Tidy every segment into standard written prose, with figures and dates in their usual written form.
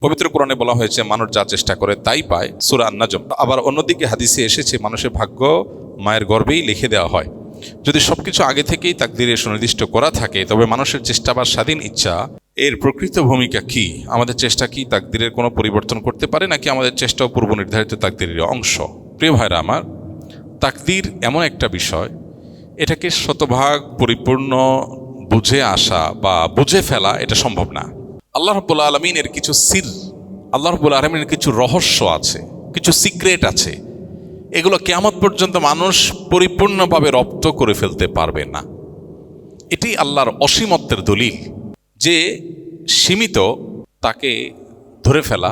পবিত্র কোরআনে বলা হয়েছে মানুষ যা চেষ্টা করে তাই পায়, সূরা আন-নাজম। আবার অন্যদিকে হাদিসে এসেছে মানুষের ভাগ্য মায়ের গর্ভেই লিখে দেওয়া হয়। যদি সবকিছু আগে থেকেই তাকদীরে সুনির্দিষ্ট করা থাকে, তবে মানুষের চেষ্টা বা স্বাধীন ইচ্ছা এর প্রকৃত ভূমিকা কি? আমাদের চেষ্টা কি তাকদীরের কোনো পরিবর্তন করতে পারে, নাকি আমাদের চেষ্টাও পূর্ব নির্ধারিত তাকদীরের অংশ? প্রিয় ভাইরা আমার, তাকদীর এমন একটা বিষয়, এটাকে শতভাগ পরিপূর্ণ বুঝে আসা বা বুঝে ফেলা এটা সম্ভব না। আল্লাহ রাব্বুল আলামিনের কিছু সির, আল্লাহ রাব্বুল আলামিনের কিছু রহস্য আছে, কিছু সিক্রেট আছে, এগুলো কিয়ামত পর্যন্ত মানুষ পরিপূর্ণভাবে রপ্ত করে ফেলতে পারবে না। এটি আল্লাহর অসীমত্বের দলিল যে সীমিত তাকে ধরে ফেলা,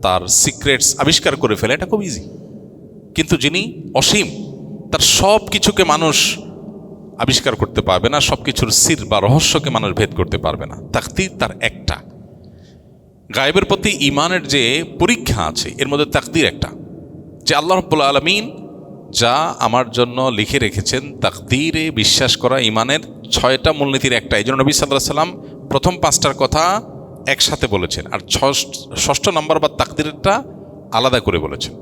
তার সিক্রেটস আবিষ্কার করে ফেলা এটা খুব ইজি। কিন্তু যিনি অসীম, তার সব কিছুকে মানুষ আবিষ্কার করতে পারবে না, সব কিছুর সির বা রহস্যকে মানুষ ভেদ করতে পারবে না। তাকদীর তার একটা। গায়েবের প্রতি ঈমানের যে পরীক্ষা আছে, এর মধ্যে তাকদীর একটা, যে আল্লাহ রাব্বুল আলামিন যা আমার জন্য লিখে রেখেছেন, তাকদীরে বিশ্বাস করা ঈমানের 6টা মূলনীতির একটা। এই জন্য নবী সাল্লাল্লাহু আলাইহি ওয়াসাল্লাম প্রথম 5টার কথা একসাথে বলেছেন, আর 6ষ্ঠ নম্বর বা তাকদীরটা আলাদা করে বলেছেন।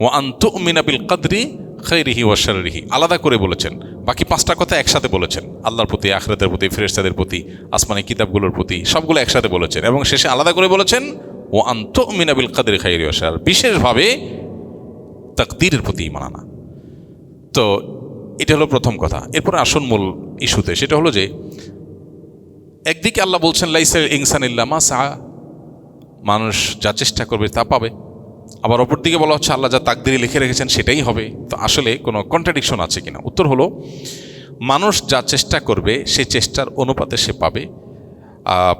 ওয়া আন তুমিনা বিল কদরি খাইরিহি ওয়া শাররিহি আলাদা করে বলেছেন, বাকি 5টা কথা একসাথে বলেছেন। আল্লাহর প্রতি, আখিরাতের প্রতি, ফেরেশতাদের প্রতি, আসমানি কিতাবগুলোর প্রতি, সবগুলো একসাথে বলেছেন, এবং শেষে আলাদা করে বলেছেন ওয়া আন তুমিনা বিল কদরি খাইরিহি ওয়া শাররিহি, বিশেষভাবে তাকদীরের প্রতি ঈমান আনা। তো এটা হলো প্রথম কথা। এরপরে আসল মূল ইস্যুতে, সেটা হলো যে একদিকে আল্লাহ বলছেন লাইসাল ইনসানু ইল্লা মা সা, মানুষ যা চেষ্টা করবে তা পাবে। আবার অপরদিকে বলা হচ্ছে আল্লাহ যা তাকদীরে লিখে রেখেছেন সেটাই হবে। তো আসলে কোনো কন্ট্রাডিকশন আছে কিনা? উত্তর হলো, মানুষ যা চেষ্টা করবে সেই চেষ্টার অনুপাতে সে পাবে।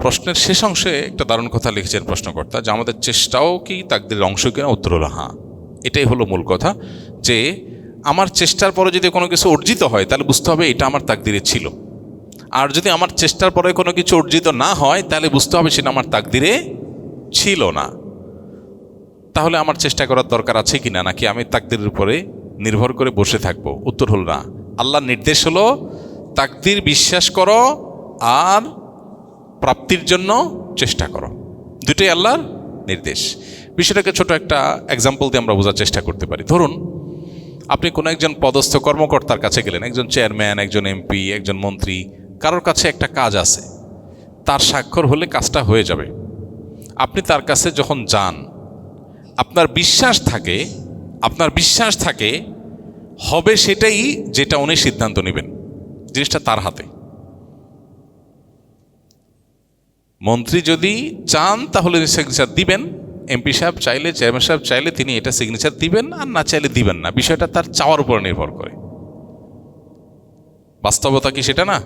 প্রশ্নের শেষ অংশে একটা দারুণ কথা লিখেছেন প্রশ্নকর্তা, যে আমাদের চেষ্টাও কি তাকদীরের অংশ কিনা? উত্তর হলো হ্যাঁ। এটাই হলো মূল কথা, যে আমার চেষ্টার পরে যদি কোনো কিছু অর্জিত হয় তাহলে বুঝতে হবে এটা আমার তাকদীরে ছিল, আর যদি আমার চেষ্টার পরে কোনো কিছু অর্জিত না হয় তাহলে বুঝতে হবে সেটা আমার তাকদীরে ছিল না। তাহলে আমার চেষ্টা করার দরকার আছে কিনা, নাকি আমি তাকদীরের উপরে নির্ভর করে বসে থাকবো? উত্তর হলো না। আল্লাহর নির্দেশ হলো তাকদীর বিশ্বাস করো আর প্রাপ্তির জন্য চেষ্টা করো, দুটোই আল্লাহর নির্দেশ। বিষয়টাকে ছোট একটা এক্সাম্পল দিয়ে আমরা বোঝার চেষ্টা করতে পারি। ধরুন আপনি কোনো একজন পদস্থ কর্মকর্তার কাছে গেলেন, একজন চেয়ারম্যান, একজন এমপি, একজন মন্ত্রী, কারোর কাছে একটা কাজ আছে, তার স্বাক্ষর হলে কাজটা হয়ে যাবে। আপনি তার কাছে যখন যান, আপনার বিশ্বাস থাকে হবে সেটাই যেটা উনি সিদ্ধান্ত নেবেন, জিনিসটা তার হাতে। মন্ত্রী যদি চান তাহলে সিগনেচার দিবেন, এমপি সাহেব চাইলে, চেয়ারম্যান সাহেব চাইলে তিনি এটা সিগনেচার দিবেন, আর না চাইলে দিবেন না। বিষয়টা তার চাওয়ার উপর নির্ভর করে। বাস্তবতা কি সেটা না?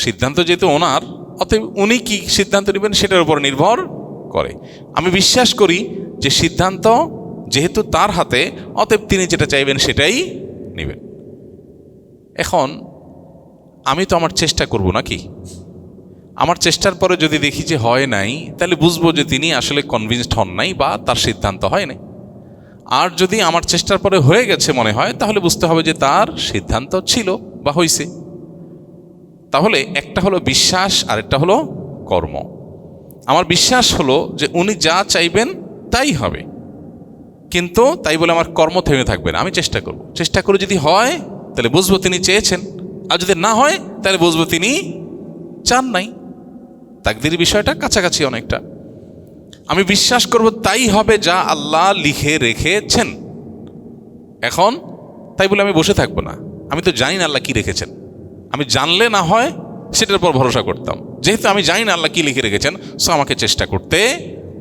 সিদ্ধান্ত যেহেতু ওনার, অতএব উনি কি সিদ্ধান্ত নেবেন সেটার উপর নির্ভর করে। আমি বিশ্বাস করি যে সিদ্ধান্ত যেহেতু তার হাতে, অতএব তিনি যেটা চাইবেন সেটাই নেবেন। এখন আমি তো আমার চেষ্টা করব নাকি? আমার চেষ্টার পরে যদি দেখি যে হয় নাই, তাহলে বুঝবো যে তিনি আসলে কনভিন্সড হন নাই বা তার সিদ্ধান্ত হয় নাই। আর যদি আমার চেষ্টার পরে হয়ে গেছে মনে হয়, তাহলে বুঝতে হবে যে তার সিদ্ধান্ত ছিল বা হয়েছে। তাহলে একটা হলো বিশ্বাস আর একটা হলো কর্ম। আমার বিশ্বাস হলো যে উনি যা চাইবেন তাই হবে, কিন্তু তাই বলে আমার কর্ম থেমে থাকবে না। আমি চেষ্টা করব, চেষ্টা করে যদি হয় তাহলে বুঝবো তিনি চেয়েছেন, আর যদি না হয় তাহলে বুঝবো তিনি চান নাই। তাকদীর বিষয়টা কাছাকাছি অনেকটা। আমি বিশ্বাস করব তাই হবে যা আল্লাহ লিখে রেখেছেন। এখন তাই বলে আমি বসে থাকবো না, আমি তো জানি না আল্লাহ কি রেখেছেন। আমি জানলে না হয় সেটার উপর ভরসা করতাম, যেহেতু আমি জানি না আল্লাহ কি লিখে রেখেছেন, সো আমাকে চেষ্টা করতে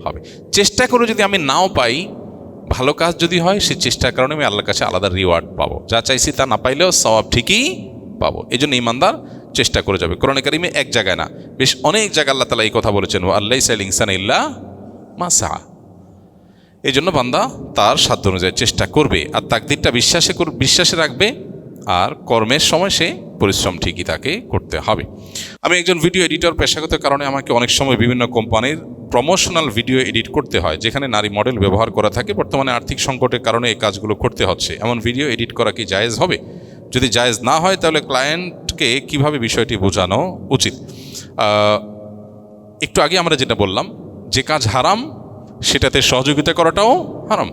হবে। চেষ্টা করে যদি আমি নাও পাই, ভালো কাজ যদি হয়, সেই চেষ্টার কারণে আমি আল্লাহর কাছে আলাদা রিওয়ার্ড পাবো। যা চাইছি তা না পাইলেও সওয়াব ঠিকই পাবো। এই জন্য ঈমানদার চেষ্টা করে যাবে। কোরআনে কারিমে এক জায়গায় না, বেশ অনেক জায়গায় আল্লাহ তাআলা এই কথা বলেছেন, ওয়া লাইসাল ইনসানু ইল্লা মা সা। এই জন্য বান্দা তার সাধ্য অনুযায়ী চেষ্টা করবে, আর তাকদীরটা বিশ্বাসে রাখবে, আর কর্মের সময় সে পরিশ্রম ঠিকই তাকে করতে হবে। আমি একজন ভিডিও এডিটর, পেশাগত কারণে আমাকে অনেক সময় বিভিন্ন কোম্পানির প্রমোশনাল ভিডিও এডিট করতে হয়, যেখানে নারী মডেল ব্যবহার করা থাকে। বর্তমানে আর্থিক সংকটের কারণে এই কাজগুলো করতে হচ্ছে। এমন ভিডিও এডিট করা কি জায়েজ হবে? যদি জায়েজ না হয় তাহলে ক্লায়েন্টকে কিভাবে বিষয়টি বোঝানো উচিত? একটু আগে আমরা যেটা বললাম যে কাজ হারাম সেটাতে সহযোগিতা করাটাও হারাম।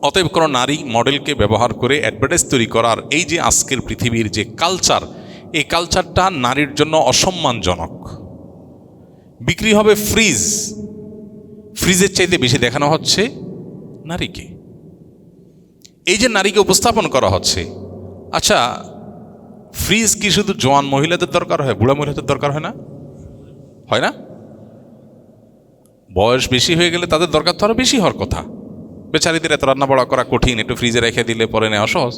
অতএব কোনো নারী মডেলকে ব্যবহার করে অ্যাডভার্টাইজ তৈরি করার এই যে আজকের পৃথিবীর যে কালচার, এই কালচারটা নারীর জন্য অসম্মানজনক। বিক্রি হবে ফ্রিজ, ফ্রিজের চাইতে বেশি দেখানো হচ্ছে নারীকে। এই যে নারীকে উপস্থাপন করা হচ্ছে, আচ্ছা ফ্রিজ কি শুধু জোয়ান মহিলাদের দরকার হয়, বুড়া মহিলাদের দরকার হয় না? হয় না? বয়স বেশি হয়ে গেলে তাদের দরকার তো আরো বেশি হওয়ার কথা। বেচারিদের এত রান্না বাড়া করা কঠিন, একটু ফ্রিজে রেখে দিলে পরে নেওয়া সহজ।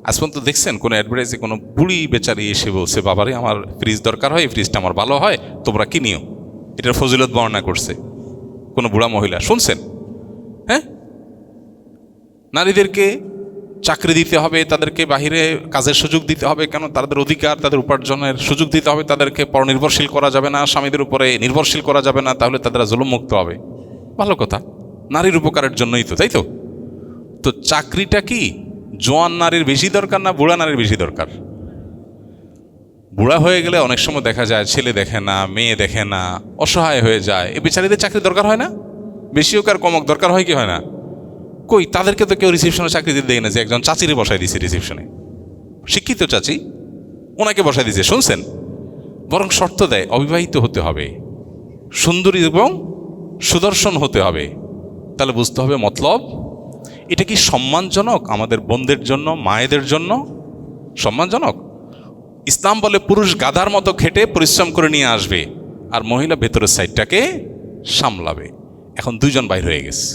আজ পর্যন্ত দেখছেন কোনো অ্যাডভার্টাইজে কোনো বুড়ি বেচারি এসে বলছে বাবারে আমার ফ্রিজ দরকার হয়, এই ফ্রিজটা আমার ভালো হয়, তোমরা কিনিও, এটার ফজিলত বর্ণনা করছে কোনো বুড়া মহিলা? শুনছেন? হ্যাঁ, নারীদেরকে চাকরি দিতে হবে, তাদেরকে বাহিরে কাজের সুযোগ দিতে হবে, কেন তাদের অধিকার, তাদের উপার্জনের সুযোগ দিতে হবে, তাদেরকে পরনির্ভরশীল করা যাবে না, স্বামীদের উপরে নির্ভরশীল করা যাবে না, তাহলে তারা জুলুম মুক্ত হবে। ভালো কথা, নারীর উপকারের জন্যই তো, তাই তো? তো চাকরিটা কি জোয়ান নারীর বেশি দরকার না বুড়া নারীর বেশি দরকার? বুড়া হয়ে গেলে অনেক সময় দেখা যায় ছেলে দেখে না, মেয়ে দেখে না, অসহায় হয়ে যায়, এ বেচারিদের চাকরি দরকার হয় না? বেশি হোক আর কমক দরকার হয় কি হয় না? কই, তাদেরকে তো কেউ রিসেপশনে চাকরি দিতে দেয় না, যে একজন চাচিরে বসাই দিছে রিসেপশনে, শিক্ষিত চাচি, ওনাকে বসাই দিছে, শুনছেন? বরং শর্ত দেয় অবিবাহিত হতে হবে, সুন্দরী এবং সুদর্শন হতে হবে। তাহলে বুঝতে হবে মতলব এটা কি সম্মানজনক আমাদের বোনদের জন্য, মায়েদের জন্য? সম্মানজনক? ইসলাম বলে পুরুষ গাধার মতো খেটে পরিশ্রম করে নিয়ে আসবে আর মহিলা ভেতরের সাইডটাকে সামলাবে। এখন দুইজন বাইর হয়ে গেছে,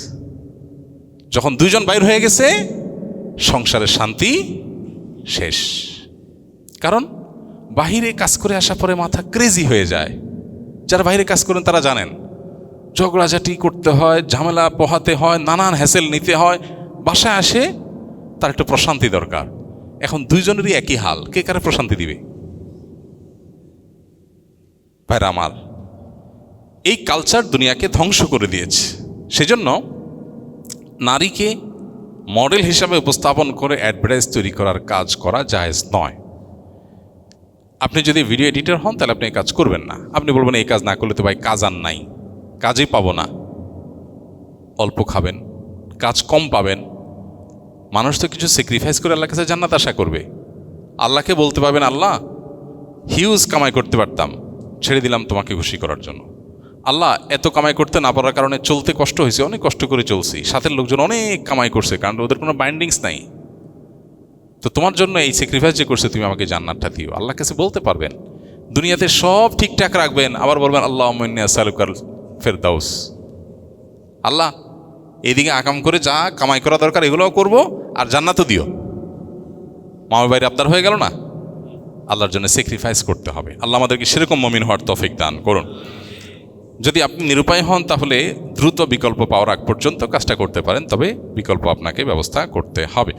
যখন দুইজন বাইর হয়ে গেছে সংসারের শান্তি শেষ। কারণ বাহিরে কাজ করে আসার পরে মাথা ক্রেজি হয়ে যায়। যারা বাইরে কাজ করেন তারা জানেন ঝগড়াঝাটি করতে হয়, ঝামেলা পোহাতে হয়, নানান হ্যাসেল নিতে হয়। বাসায় আসে তার একটু প্রশান্তি দরকার। এখন দুইজনেরই একই হাল, কে কারে প্রশান্তি দিবে? ভাইরা আমার, এই কালচার দুনিয়াকে ধ্বংস করে দিয়েছে। সেজন্য নারীকে মডেল হিসাবে উপস্থাপন করে অ্যাডভার্টাইজ তৈরি করার কাজ করা জায়েজ নয়। আপনি যদি ভিডিও এডিটর হন তাহলে আপনি এই কাজ করবেন না। আপনি বলবেন এই কাজ না করলে তো ভাই কাজ আর নাই, কাজই পাবো না, অল্প খাবেন, কাজ কম পাবেন। মানুষ তো কিছু স্যাক্রিফাইস করে আল্লাহর কাছে জান্নাত আশা করবে। আল্লাহকে বলতে পারবেন আল্লাহ হিউজ কামাই করতে পারতাম, ছেড়ে দিলাম তোমাকে খুশি করার জন্য। আল্লাহ এত কামাই করতে না পারার কারণে চলতে কষ্ট হয়েছে, অনেক কষ্ট করে চলছি, সাথের লোকজন অনেক কামাই করছে, কারণ ওদের কোনো বাইন্ডিংস নাই, তো তোমার জন্য এই স্যাক্রিফাইস যে করছে তুমি আমাকে জান্নাতটা দিও। আল্লাহর কাছে বলতে পারবেন, দুনিয়াতে সব ঠিকঠাক রাখবেন, আবার বলবেন আল্লাহুম্মা ইন্নী আসআলুকাল ফেরদাউস। আল্লাহ এইদিকে আকাম করে যা কামাই করা দরকার এগুলোও করব, আর জান্নাতও দিও। মামার বাইরে আবদার হয়ে গেল না? আল্লাহর জন্য স্যাক্রিফাইস করতে হবে। আল্লাহ আমাদেরকে সেরকম মুমিন হওয়ার তৌফিক দান করুন। যদি আপনি নিরুপায় হন তাহলে দ্রুত বিকল্প পাওয়ার আগ পর্যন্ত কাজটা করতে পারেন, তবে বিকল্প আপনাকে ব্যবস্থা করতে হবে।